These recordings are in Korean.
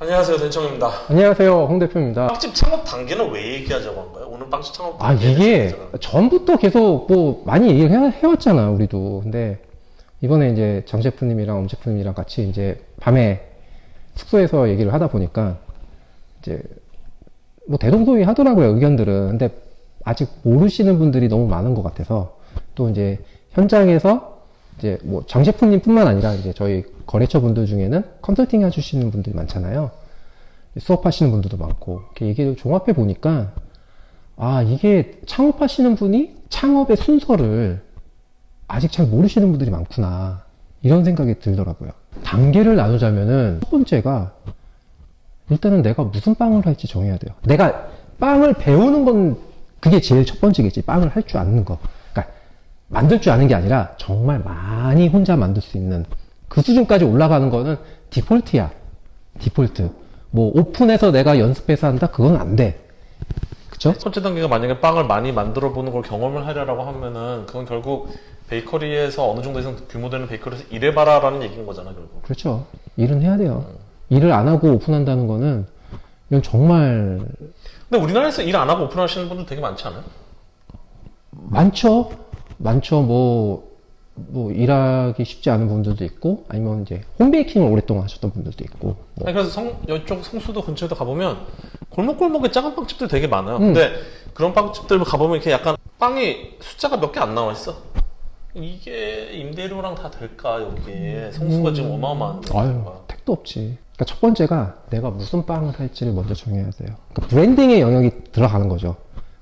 안녕하세요, 된청입니다. 안녕하세요, 홍 대표입니다. 빵집 창업 단계는 왜 얘기하자고 한 거예요? 오늘 빵집 창업 아, 단계에 이게 대해서 얘기하잖아. 전부터 계속 뭐 많이 얘기를 해왔잖아, 우리도. 근데 이번에 이제 장 셰프님이랑 엄 셰프님이랑 같이 이제 밤에 숙소에서 얘기를 하다 보니까 이제 뭐 대동소이 하더라고요, 의견들은. 근데 아직 모르시는 분들이 너무 많은 것 같아서 또 이제 현장에서 이제 뭐 장 셰프님 뿐만 아니라 이제 저희 거래처 분들 중에는 컨설팅 해주시는 분들이 많잖아요. 수업하시는 분들도 많고, 이렇게 얘기를 종합해 보니까, 아, 이게 창업하시는 분이 창업의 순서를 아직 잘 모르시는 분들이 많구나. 이런 생각이 들더라고요. 단계를 나누자면은, 첫 번째가, 일단은 내가 무슨 빵을 할지 정해야 돼요. 내가 빵을 배우는 건 그게 제일 첫 번째겠지. 빵을 할 줄 아는 거. 그러니까, 만들 줄 아는 게 아니라, 정말 많이 혼자 만들 수 있는 그 수준까지 올라가는 거는 디폴트야. 디폴트. 뭐 오픈해서 내가 연습해서 한다? 그건 안 돼. 그쵸? 첫 번째 단계가 만약에 빵을 많이 만들어 보는 걸 경험을 하려고 하면은 그건 결국 베이커리에서 어느 정도 이상 규모되는 베이커리에서 일해봐라라는 얘기인 거잖아, 결국. 그렇죠. 일은 해야 돼요. 일을 안 하고 오픈한다는 거는 이건 정말 근데 우리나라에서 일 안 하고 오픈하시는 분들 되게 많지 않아요? 많죠. 많죠. 뭐 일하기 쉽지 않은 분들도 있고, 아니면 이제 홈베이킹을 오랫동안 하셨던 분들도 있고. 뭐. 아니, 그래서 이쪽 성수도 근처에도 가보면 골목골목에 작은 빵집들 되게 많아요. 근데 그런 빵집들 가보면 이렇게 약간 빵이 숫자가 몇 개 안 나와 있어. 이게 임대료랑 다 될까, 여기에. 성수가 지금 어마어마한데. 아유, 택도 없지. 그러니까 첫 번째가 내가 무슨 빵을 할지를 먼저 정해야 돼요. 그러니까 브랜딩의 영역이 들어가는 거죠.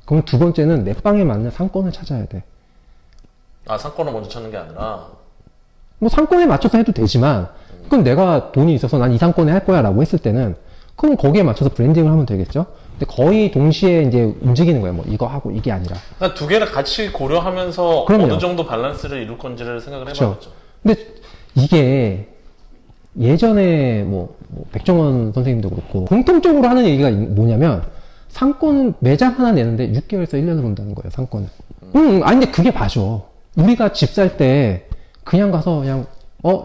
그럼 두 번째는 내 빵에 맞는 상권을 찾아야 돼. 아, 상권을 먼저 찾는 게 아니라. 뭐 상권에 맞춰서 해도 되지만, 그럼 내가 돈이 있어서 난 이 상권에 할 거야 라고 했을 때는, 그럼 거기에 맞춰서 브랜딩을 하면 되겠죠? 근데 거의 동시에 이제 움직이는 거예요. 뭐 이거 하고 이게 아니라. 그러니까 두 개를 같이 고려하면서 그럼요. 어느 정도 밸런스를 이룰 건지를 생각을 그렇죠. 해봐야죠. 근데 이게 예전에 뭐 백종원 선생님도 그렇고 공통적으로 하는 얘기가 뭐냐면 상권 매장 하나 내는데 6개월에서 1년을 본다는 거예요, 상권을. 아니 근데 그게 맞아. 우리가 집 살 때 그냥 가서 그냥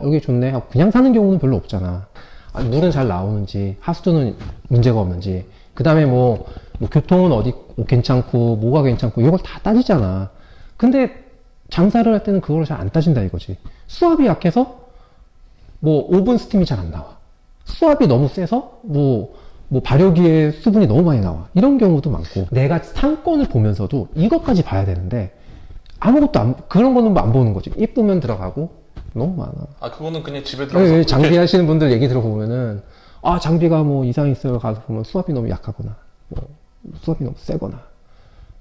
여기 좋네 하고 그냥 사는 경우는 별로 없잖아. 아니, 물은 잘 나오는지 하수도는 문제가 없는지 그 다음에 뭐 교통은 어디 괜찮고 뭐가 괜찮고 이걸 다 따지잖아. 근데 장사를 할 때는 그걸 잘 안 따진다 이거지. 수압이 약해서 뭐 오븐 스팀이 잘 안 나와. 수압이 너무 세서 뭐 발효기에 수분이 너무 많이 나와. 이런 경우도 많고. 내가 상권을 보면서도 이것까지 봐야 되는데 아무것도 그런 거는 안 보는 거지. 이쁘면 들어가고 너무 많아. 아, 그거는 그냥 집에 들어가서. 장비 하시는 분들 얘기 들어보면은 아, 장비가 뭐 이상이 있어요. 가서 보면 수압이 너무 약하거나 뭐 수압이 너무 세거나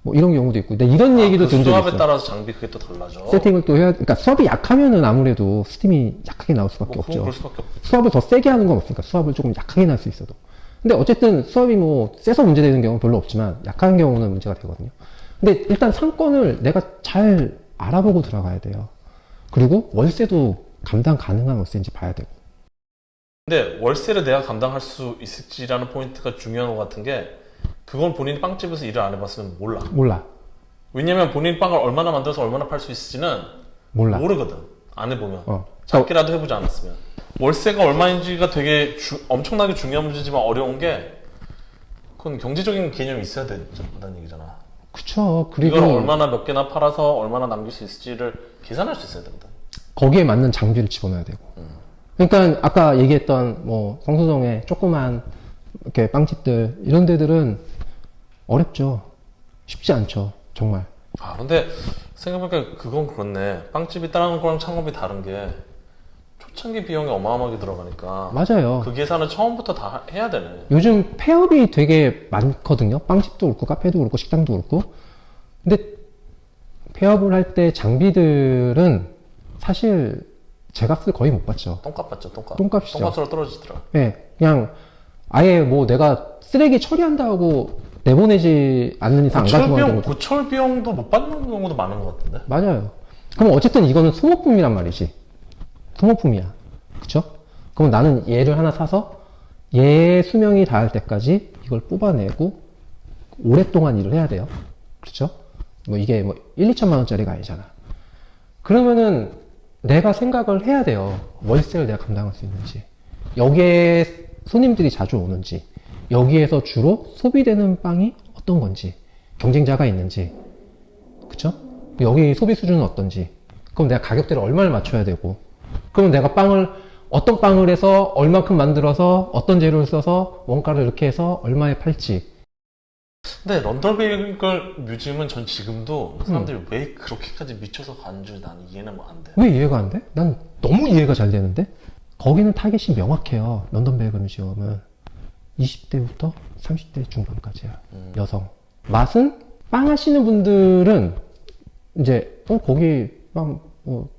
뭐 이런 경우도 있고. 근데 이런 얘기도 그 들은 적이 수압에 있어. 따라서 장비 그게 또 달라져. 세팅을 또 해야, 그러니까 수압이 약하면은 아무래도 스팀이 약하게 나올 수밖에 뭐 그건 없죠. 그럴 수밖에 없죠. 수압을 더 세게 하는 건 없으니까 수압을 조금 약하게 날 수 있어도. 근데 어쨌든 수압이 뭐 세서 문제되는 경우는 별로 없지만 약한 경우는 문제가 되거든요. 근데 일단 상권을 내가 잘 알아보고 들어가야 돼요. 그리고 월세도 감당 가능한 월세인지 봐야 되고. 근데 월세를 내가 감당할 수 있을지라는 포인트가 중요한 것 같은 게 그건 본인이 빵집에서 일을 안 해봤으면 몰라. 왜냐면 본인 빵을 얼마나 만들어서 얼마나 팔 수 있을지는 몰라. 모르거든. 안 해보면. 어. 작게라도 해보지 않았으면. 월세가 얼마인지가 되게 엄청나게 중요한 문제지만 어려운 게 그건 경제적인 개념이 있어야 된다는 얘기잖아. 그쵸. 그리고 이걸 얼마나 몇 개나 팔아서 얼마나 남길 수 있을지를 계산할 수 있어야 된다. 거기에 맞는 장비를 집어넣어야 되고. 그러니까 아까 얘기했던 뭐 성수동의 조그만 이렇게 빵집들 이런 데들은 어렵죠. 쉽지 않죠. 정말. 아, 근데 생각해보니까 그건 그렇네. 빵집이 다른 거랑 창업이 다른 게 초창기 비용이 어마어마하게 들어가니까 맞아요. 그 계산을 처음부터 다 해야 되네. 요즘 폐업이 되게 많거든요. 빵집도 그렇고 카페도 그렇고 식당도 그렇고. 근데 폐업을 할 때 장비들은 사실 제값을 거의 못 받죠. 똥값 받죠, 똥값. 똥값이죠. 똥값으로 떨어지더라. 네, 그냥 아예 뭐 내가 쓰레기 처리한다고 내보내지 않는 이상 안 가지고 가는 경우도 고철 비용도 못 받는 경우도 많은 것 같은데. 맞아요. 그럼 어쨌든 이거는 소모품이란 말이지. 소모품이야. 그쵸? 그럼 나는 얘를 하나 사서 얘 수명이 닿을 때까지 이걸 뽑아내고 오랫동안 일을 해야 돼요. 그렇죠? 뭐 이게 뭐 1, 2천만 원짜리가 아니잖아. 그러면은 내가 생각을 해야 돼요. 월세를 내가 감당할 수 있는지. 여기에 손님들이 자주 오는지, 여기에서 주로 소비되는 빵이 어떤 건지, 경쟁자가 있는지, 그쵸? 여기 소비 수준은 어떤지, 그럼 내가 가격대를 얼마를 맞춰야 되고, 그러면 내가 어떤 빵을 해서 얼만큼 만들어서 어떤 재료를 써서 원가를 이렇게 해서 얼마에 팔지. 근데 런던 베이글 뮤지엄은 전 지금도 사람들이 왜 그렇게까지 미쳐서 가는지 나는 이해는 안 돼. 왜 이해가 안 돼? 난 너무 이해가 잘 되는데? 거기는 타겟이 명확해요. 런던 베이글 뮤지엄은 20대부터 30대 중반까지야. 여성. 맛은 빵 하시는 분들은 이제 거기 빵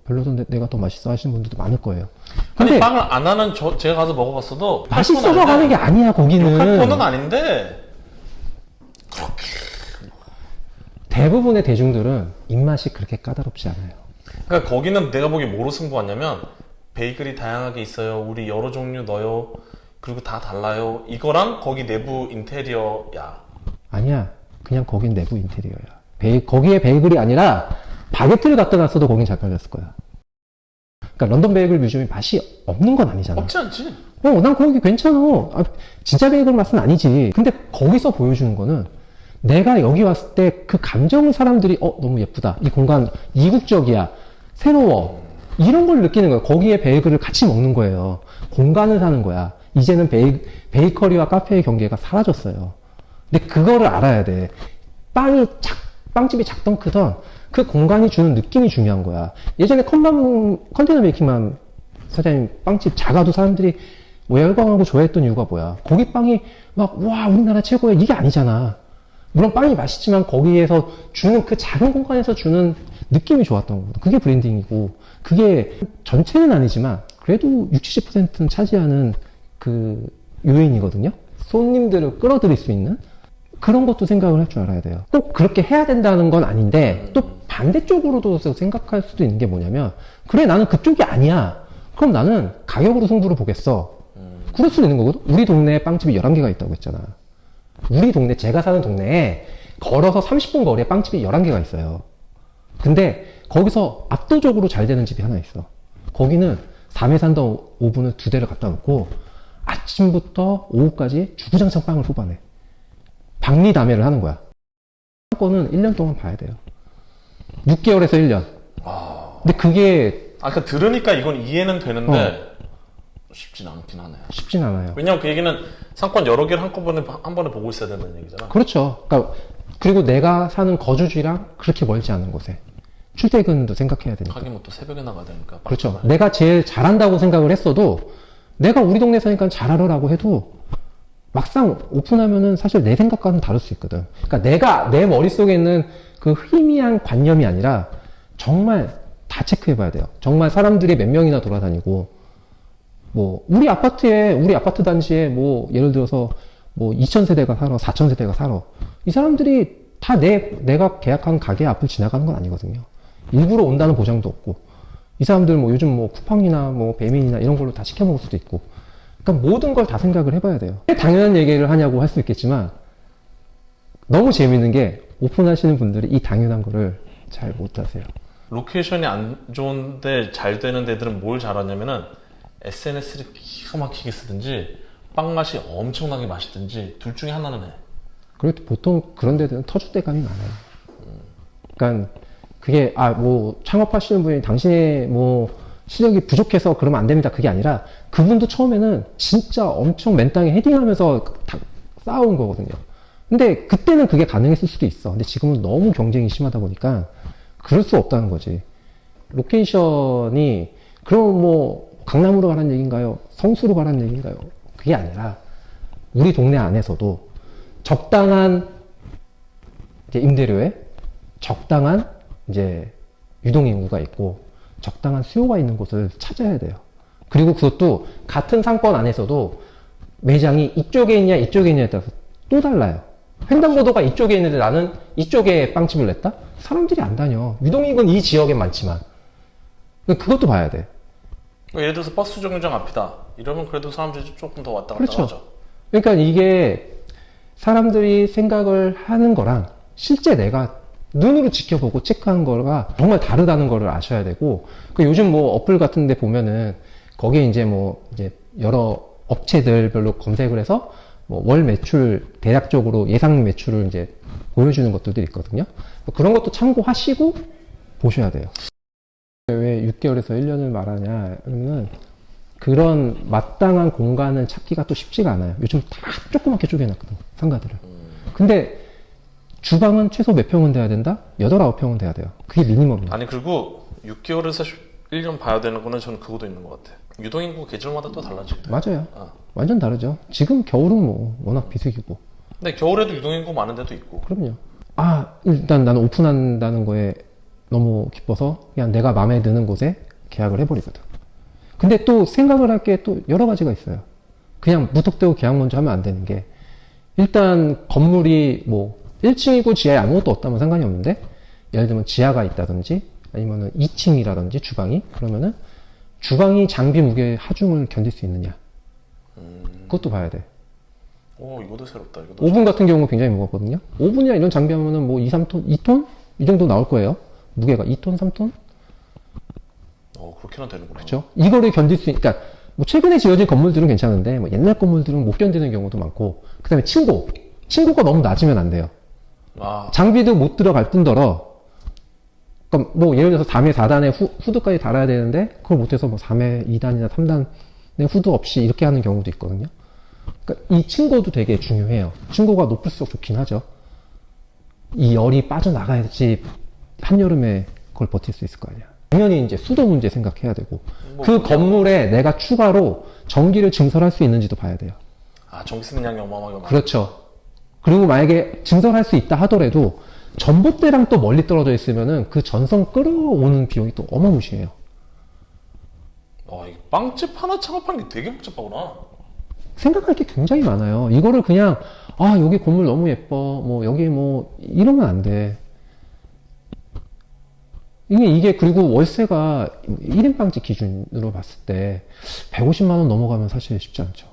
별로던데 내가 더 맛있어 하시는 분들도 많을 거예요. 아니 근데 빵을 안 하는 제가 가서 먹어봤어도 맛있어서 가는 게 아니야. 거기는 욕할 거는 아닌데 그렇게 대부분의 대중들은 입맛이 그렇게 까다롭지 않아요. 그러니까 거기는 내가 보기에 뭐로 승부하냐면 베이글이 다양하게 있어요. 우리 여러 종류 넣어요. 그리고 다 달라요. 이거랑 거기 내부 인테리어야. 아니야. 그냥 거긴 내부 인테리어야. 거기에 베이글이 아니라 바게트를 갖다 놨어도 거긴 잘 팔렸을 거야. 그러니까 런던 베이글 뮤지엄이 맛이 없는 건 아니잖아. 없지 않지. 난 거기 괜찮아. 진짜 베이글 맛은 아니지. 근데 거기서 보여주는 거는 내가 여기 왔을 때 그 감정을 사람들이 너무 예쁘다. 이 공간 이국적이야. 새로워. 이런 걸 느끼는 거예요. 거기에 베이글을 같이 먹는 거예요. 공간을 사는 거야. 이제는 베이커리와 카페의 경계가 사라졌어요. 근데 그거를 알아야 돼. 빵집이 작던 크던 그 공간이 주는 느낌이 중요한 거야. 예전에 컨테이너 메이킹맘 사장님 빵집 작아도 사람들이 열광하고 좋아했던 이유가 뭐야? 거기 빵이 와, 우리나라 최고야. 이게 아니잖아. 물론 빵이 맛있지만 거기에서 주는 그 작은 공간에서 주는 느낌이 좋았던 거거든. 그게 브랜딩이고, 그게 전체는 아니지만 그래도 60, 70%는 차지하는 그 요인이거든요. 손님들을 끌어들일 수 있는 그런 것도 생각을 할 줄 알아야 돼요. 꼭 그렇게 해야 된다는 건 아닌데, 또 반대쪽으로도 생각할 수도 있는 게 뭐냐면, 그래, 나는 그쪽이 아니야. 그럼 나는 가격으로 승부를 보겠어. 그럴 수도 있는 거거든. 우리 동네에 빵집이 11개가 있다고 했잖아. 우리 동네, 제가 사는 동네에 걸어서 30분 거리에 빵집이 11개가 있어요. 근데 거기서 압도적으로 잘 되는 집이 하나 있어. 거기는 삼해 산다 오븐을 2대를 갖다 놓고 아침부터 오후까지 주구장창 빵을 뽑아내. 박리다매를 하는 거야. 거는 1년 동안 봐야 돼요. 6개월에서 1년. 근데 그게 아까 들으니까 이건 이해는 되는데 쉽진 않긴 하네요. 쉽진 않아요. 왜냐면 그 얘기는 상권 여러 개를 한 번에 보고 있어야 된다는 얘기잖아. 그렇죠. 그러니까 그리고 내가 사는 거주지랑 그렇게 멀지 않은 곳에 출퇴근도 생각해야 되니까. 하긴 뭐 또 새벽에 나가야 되니까. 그렇죠. 내가 제일 잘한다고 생각을 했어도 내가 우리 동네 사니까 잘하라고 해도 막상 오픈하면은 사실 내 생각과는 다를 수 있거든. 그러니까 내 머릿속에 있는 그 희미한 관념이 아니라 정말 다 체크해 봐야 돼요. 정말 사람들이 몇 명이나 돌아다니고, 우리 아파트 단지에 예를 들어서 2000세대가 살아, 4000세대가 살아. 이 사람들이 다 내가 계약한 가게 앞을 지나가는 건 아니거든요. 일부러 온다는 보장도 없고, 이 사람들 요즘 쿠팡이나 배민이나 이런 걸로 다 시켜 먹을 수도 있고. 그러니까 모든 걸 다 생각을 해봐야 돼요. 왜 당연한 얘기를 하냐고 할 수 있겠지만, 너무 재밌는 게 오픈하시는 분들이 이 당연한 거를 잘 못하세요. 로케이션이 안 좋은데 잘 되는 데들은 뭘 잘하냐면은 SNS를 기가 막히게 쓰든지 빵 맛이 엄청나게 맛있든지 둘 중에 하나는 해. 그리고 보통 그런 데들은 터줏대감이 많아요. 그러니까 그게 창업하시는 분이 당신의 실력이 부족해서 그러면 안 됩니다. 그게 아니라 그분도 처음에는 진짜 엄청 맨땅에 헤딩하면서 다 쌓아온 거거든요. 근데 그때는 그게 가능했을 수도 있어. 근데 지금은 너무 경쟁이 심하다 보니까 그럴 수 없다는 거지. 로케이션이 그럼 강남으로 가라는 얘기인가요? 성수로 가라는 얘기인가요? 그게 아니라 우리 동네 안에서도 적당한 이제 임대료에 적당한 이제 유동인구가 있고 적당한 수요가 있는 곳을 찾아야 돼요. 그리고 그것도 같은 상권 안에서도 매장이 이쪽에 있냐 이쪽에 있냐에 따라서 또 달라요. 횡단보도가 이쪽에 있는데 나는 이쪽에 빵집을 냈다? 사람들이 안 다녀. 유동인구는 이 지역에 많지만 그것도 봐야 돼. 예를 들어서 버스 정류장 앞이다. 이러면 그래도 사람들이 조금 더 왔다 갔다 그렇죠. 하죠. 그러니까 이게 사람들이 생각을 하는 거랑 실제 내가 눈으로 지켜보고 체크한 거가 정말 다르다는 거를 아셔야 되고, 요즘 어플 같은 데 보면은 거기에 이제 여러 업체들별로 검색을 해서 뭐 월 매출 대략적으로 예상 매출을 이제 보여주는 것들도 있거든요. 그런 것도 참고하시고 보셔야 돼요. 왜 6개월에서 1년을 말하냐 그러면은 그런 마땅한 공간을 찾기가 또 쉽지가 않아요. 요즘 다 조그맣게 쪼개놨거든, 상가들을. 근데 주방은 최소 몇 평은 돼야 된다? 8, 9평은 돼야 돼요. 그게 미니멈이에요. 아니 그리고 6개월에서 1년 봐야 되는 거는 저는 그것도 있는 것 같아. 유동인구 계절마다 또 달라지거든. 맞아요. 어. 완전 다르죠. 지금 겨울은 뭐 워낙 비수기고. 근데 겨울에도 유동인구 많은 데도 있고. 그럼요. 일단 나는 오픈한다는 거에 너무 기뻐서 그냥 내가 마음에 드는 곳에 계약을 해버리거든. 근데 또 생각을 할 게 또 여러 가지가 있어요. 그냥 무턱대고 계약 먼저 하면 안 되는 게, 일단 건물이 뭐 1층이고 지하에 아무것도 없다면 상관이 없는데, 예를 들면 지하가 있다든지 아니면은 2층이라든지 주방이, 그러면은 주방이 장비 무게 하중을 견딜 수 있느냐, 그것도 봐야 돼. 오, 이것도 새롭다. 이것도 오븐 같은 경우는 굉장히 무겁거든요. 오븐이나 이런 장비 하면은 뭐 2, 3톤, 2톤? 이 정도 나올 거예요. 무게가 2톤, 3톤? 그렇게나 되는구나. 그렇죠. 이거를 견딜 수, 그러니까 뭐 최근에 지어진 건물들은 괜찮은데 뭐 옛날 건물들은 못 견디는 경우도 많고, 그다음에 층고가 너무 낮으면 안 돼요. 장비도 못 들어갈 뿐더러, 그러니까 뭐 예를 들어서 3회 4단에 후드까지 달아야 되는데 그걸 못해서 뭐 3회 2단이나 3단에 후드 없이 이렇게 하는 경우도 있거든요. 그러니까 이 층고도 되게 중요해요. 층고가 높을수록 좋긴 하죠. 이 열이 빠져나가야지 한여름에 그걸 버틸 수 있을 거 아니야. 당연히 이제 수도 문제 생각해야 되고, 그 건물에 내가 추가로 전기를 증설할 수 있는지도 봐야 돼요. 전기 쓰는 양이 어마어마하게 많아. 그렇죠. 그리고 만약에 증설할 수 있다 하더라도 전봇대랑 또 멀리 떨어져 있으면은 그 전선 끌어오는 비용이 또 어마무시해요. 이 빵집 하나 창업하는 게 되게 복잡하구나. 생각할 게 굉장히 많아요. 이거를 그냥 여기 건물 너무 예뻐, 뭐 여기 뭐 이러면 안 돼. 이게 그리고 월세가 1인 빵집 기준으로 봤을 때 150만 원 넘어가면 사실 쉽지 않죠.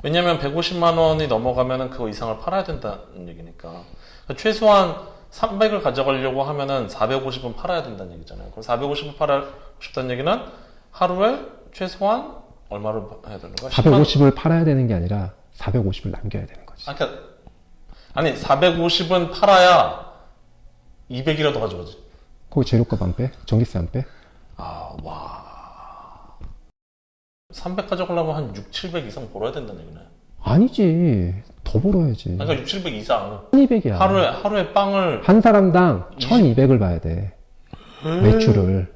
왜냐면 150만 원이 넘어가면은 그거 이상을 팔아야 된다는 얘기니까. 최소한 300을 가져가려고 하면은 450은 팔아야 된다는 얘기잖아요. 그럼 450을 팔고 싶다는 얘기는 하루에 최소한 얼마를 해야 되는 거야? 450을 팔아야 되는 게 아니라 450을 남겨야 되는 거지. 아니 450은 팔아야 200이라도 가져가지. 거기 재료값 안 빼? 전기세 안 빼? 300 가져가려면 한 6, 700 이상 벌어야 된다는 얘기네. 아니지. 더 벌어야지. 그러니까 6, 700 이상. 1200이야. 하루에 빵을. 한 사람당 1200을 봐야 돼. 매출을.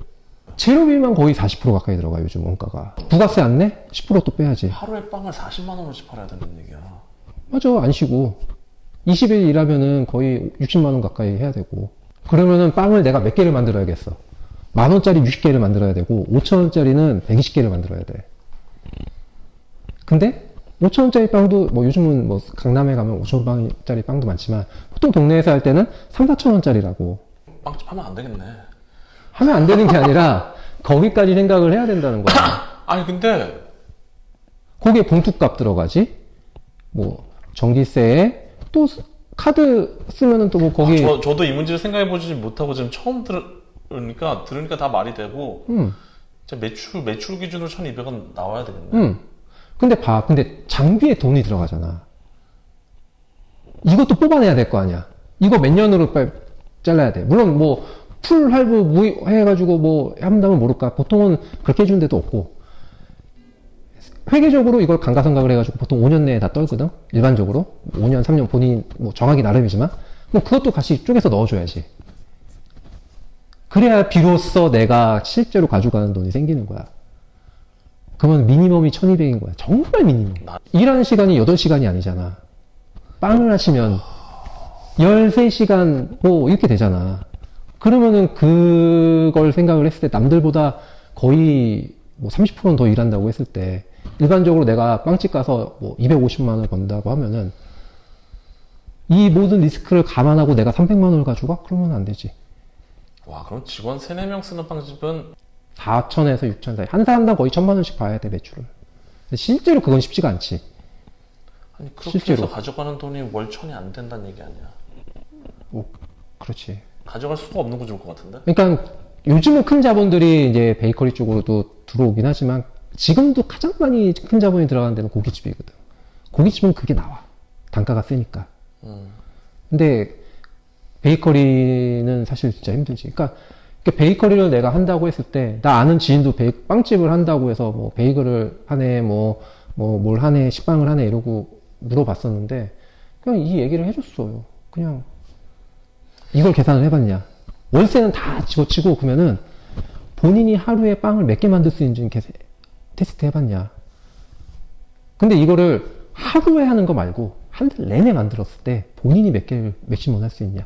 재료비만 거의 40% 가까이 들어가, 요즘 원가가. 부가세 안 내? 10% 또 빼야지. 하루에 빵을 40만 원어치 팔아야 된다는 얘기야. 맞아, 안 쉬고. 20일 일하면은 거의 60만 원 가까이 해야 되고. 그러면은 빵을 내가 몇 개를 만들어야겠어. 10,000원짜리 60개를 만들어야 되고, 5,000원짜리는 120개를 만들어야 돼. 근데 5,000원짜리 빵도 뭐 요즘은 뭐 강남에 가면 5,000원짜리 빵도 많지만, 보통 동네에서 할 때는 3, 4,000원짜리라고. 빵집 하면 안 되겠네. 하면 안 되는 게 아니라 거기까지 생각을 해야 된다는 거야. 아니 근데 거기에 봉투값 들어가지, 뭐 전기세에 또 카드 쓰면은 또 뭐 거기. 저도 이 문제를 생각해보지 못하고 지금 처음 들으니까 다 말이 되고. 매출 기준으로 1,200원 나와야 되겠네. 근데 장비에 돈이 들어가잖아. 이것도 뽑아내야 될 거 아니야. 이거 몇 년으로 빨리 잘라야 돼. 물론 뭐 풀 할부 해가지고 뭐 한다면 모를까. 보통은 그렇게 해주는 데도 없고, 회계적으로 이걸 감가상각을 해가지고 보통 5년 내에 다 떨거든. 일반적으로 5년, 3년 본인 뭐 정하기 나름이지만, 뭐 그것도 같이 쪼개서 넣어줘야지. 그래야 비로소 내가 실제로 가져가는 돈이 생기는 거야. 그러면 미니멈이 1200인 거야. 정말 미니멈. 일하는 시간이 8시간이 아니잖아. 빵을 하시면 13시간 뭐 이렇게 되잖아. 그러면은 그걸 생각을 했을 때 남들보다 거의 뭐 30%는 더 일한다고 했을 때, 일반적으로 내가 빵집 가서 뭐 250만 원을 번다고 하면은 이 모든 리스크를 감안하고 내가 300만 원을 가져가? 그러면 안 되지. 그럼 직원 3, 4명 쓰는 빵집은 4천에서 6천 사이. 한 사람당 거의 1,000만 원씩 봐야 돼, 매출을. 근데 실제로 그건 쉽지가 않지. 아니 그렇게 실제로. 해서 가져가는 돈이 월 1,000이 안 된다는 얘기 아니야. 그렇지. 가져갈 수가 없는 구조일 것 같은데? 그러니까 요즘은 큰 자본들이 이제 베이커리 쪽으로도 들어오긴 하지만, 지금도 가장 많이 큰 자본이 들어가는 데는 고깃집이거든. 고깃집은 그게 나와. 단가가 세니까. 근데 베이커리는 사실 진짜 힘들지. 그러니까 베이커리를 내가 한다고 했을 때, 나 아는 지인도 빵집을 한다고 해서 뭐 베이글을 하네, 뭘 하네, 식빵을 하네 이러고 물어봤었는데, 그냥 이 얘기를 해줬어요. 그냥 이걸 계산을 해봤냐. 월세는 다 집어치고 그러면은 본인이 하루에 빵을 몇 개 만들 수 있는지 테스트 해봤냐. 근데 이거를 하루에 하는 거 말고 한 달 내내 만들었을 때 본인이 몇십만 할 수 있냐.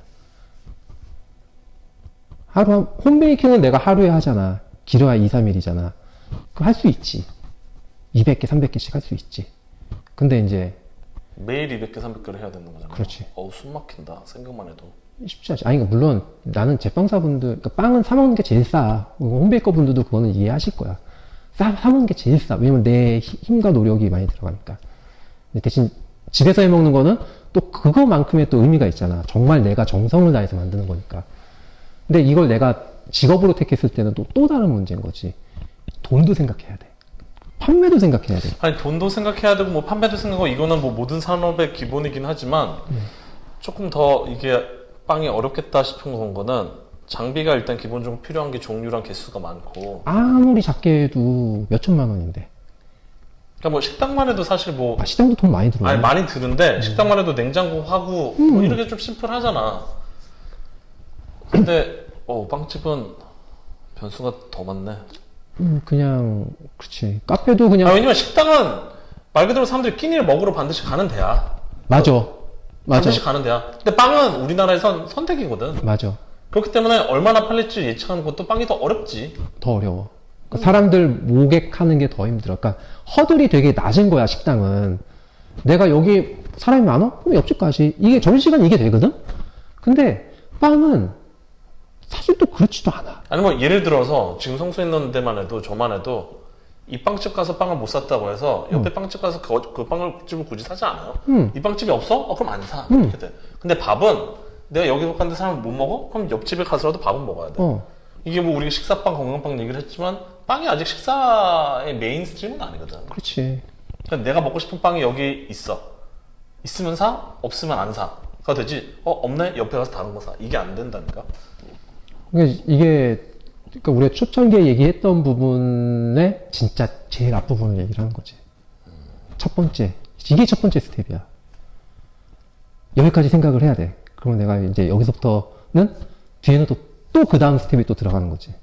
홈베이킹은 내가 하루에 하잖아. 길어야 2, 3일이잖아. 그거 할 수 있지. 200개, 300개씩 할 수 있지. 근데 이제 매일 200개, 300개를 해야 되는 거잖아. 그렇지. 숨 막힌다. 생각만 해도. 쉽지 않지. 아니, 그러니까 물론 나는 제빵사분들, 그러니까 빵은 사먹는 게 제일 싸. 홈베이커 분들도 그거는 이해하실 거야. 사먹는 게 제일 싸. 왜냐면 내 힘과 노력이 많이 들어가니까. 근데 대신 집에서 해 먹는 거는 또 그거만큼의 또 의미가 있잖아. 정말 내가 정성을 다해서 만드는 거니까. 근데 이걸 내가 직업으로 택했을 때는 또 다른 문제인 거지. 돈도 생각해야 돼. 판매도 생각해야 돼. 아니, 돈도 생각해야 되고, 뭐, 판매도 생각하고, 이거는 뭐, 모든 산업의 기본이긴 하지만, 조금 더 이게 빵이 어렵겠다 싶은 거는, 장비가 일단 기본적으로 필요한 게 종류랑 개수가 많고. 아무리 작게 해도 몇 천만 원인데. 그러니까 뭐, 식당만 해도 사실 뭐, 시장도 돈 많이 들어. 아니, 많이 드는데, 식당만 해도 냉장고, 화구, 뭐 이렇게 좀 심플하잖아. 근데, 빵집은 변수가 더 많네. 그냥, 그렇지. 카페도 그냥. 왜냐면 식당은 말 그대로 사람들이 끼니를 먹으러 반드시 가는 데야. 맞아. 반드시 가는 데야. 근데 빵은 우리나라에선 선택이거든. 맞아. 그렇기 때문에 얼마나 팔릴지 예측하는 것도 빵이 더 어렵지. 더 어려워. 그러니까 사람들 모객하는 게 더 힘들어. 그러니까 허들이 되게 낮은 거야, 식당은. 내가 여기 사람이 많아? 그럼 옆집 가지. 이게 점심시간 이게 되거든? 근데 빵은 사실 또 그렇지도 않아. 아니 뭐 예를 들어서 지금 성수에 있는 데만 해도 저만 해도 이 빵집 가서 빵을 못 샀다고 해서 옆에 빵집 가서 그 빵집을 굳이 사지 않아요. 이 빵집이 없어? 그럼 안 사. 이렇게 돼. 근데 밥은 내가 여기 갔는데 사람을 못 먹어? 그럼 옆집에 가서라도 밥은 먹어야 돼. 이게 뭐 우리가 식사빵, 건강빵 얘기를 했지만 빵이 아직 식사의 메인스트림은 아니거든. 그렇지. 그러니까 내가 먹고 싶은 빵이 여기 있어. 있으면 사, 없으면 안 사가 되지. 없네? 옆에 가서 다른 거 사. 이게 안 된다니까. 그러니까 이게 그러니까 우리가 초창기에 얘기했던 부분의 진짜 제일 앞부분을 얘기를 하는 거지. 첫 번째. 이게 첫 번째 스텝이야. 여기까지 생각을 해야 돼. 그러면 내가 이제 여기서부터는 뒤에는 또 그 다음 스텝이 또 들어가는 거지.